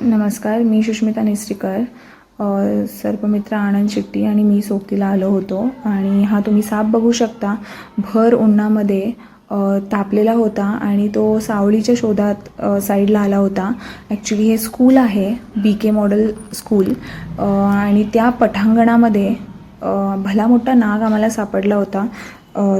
नमस्कार, मी सुष्मिता नेसरीकर, सर्पमित्र आनंद शेट्टी आणि मी सोबतीला आलो होतो. आणि हा तुम्ही साप बघू शकता, भर उन्हामध्ये तापलेला होता आणि तो सावलीच्या शोधात साईडला आला होता. ॲक्च्युली हे स्कूल आहे, BK मॉडेल स्कूल, आणि त्या पटांगणामध्ये भला मोठा नाग आम्हाला सापडला होता.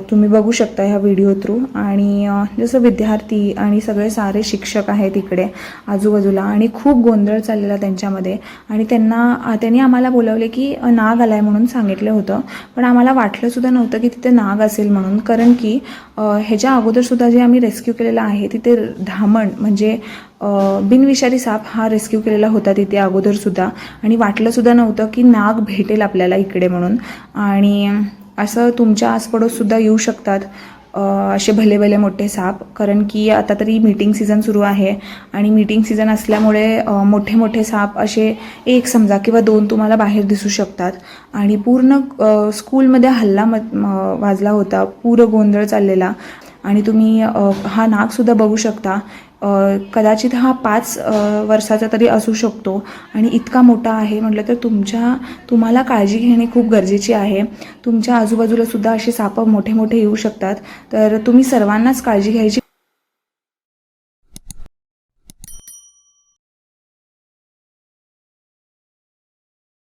तुम्ही बघू शकता ह्या व्हिडिओ थ्रू. आणि जसं विद्यार्थी आणि सगळे सारे शिक्षक आहेत इकडे आजूबाजूला, आणि खूप गोंधळ चाललेला त्यांच्यामध्ये. आणि त्यांनी आम्हाला बोलवले की नाग आला आहे म्हणून सांगितलं होतं, पण आम्हाला वाटलंसुद्धा नव्हतं की तिथे नाग असेल म्हणून. कारण की ह्याच्या अगोदरसुद्धा जे आम्ही रेस्क्यू केलेलं आहे तिथे धामण म्हणजे बिनविषारी साप हा रेस्क्यू केलेला होता तिथे अगोदरसुद्धा, आणि वाटलंसुद्धा नव्हतं की नाग भेटेल आपल्याला इकडे म्हणून. आणि असं तुमच्या आसपडोससुद्धा येऊ शकतात असे भले भले मोठे साप. कारण की आता तरी मीटिंग सीझन सुरू आहे, आणि मीटिंग सीझन असल्यामुळे मोठे मोठे साप असे एक समजा किंवा दोन तुम्हाला बाहेर दिसू शकतात. आणि पूर्ण स्कूलमध्ये हल्ला वाजला होता, पूर्ण गोंधळ चाललेला. आणि तुम्ही हा नागसुद्धा बघू शकता. कदाचित हा 5 वर्षाचा तरी असू शकतो, आणि इतका मोठा आहे म्हटलं तर तुम्हाला काळजी घेणे खूप गरजेची आहे. तुमच्या आजूबाजूला सुद्धा असे साप मोठे मोठे येऊ शकतात, तर तुम्ही सर्वांनाच काळजी घ्यायची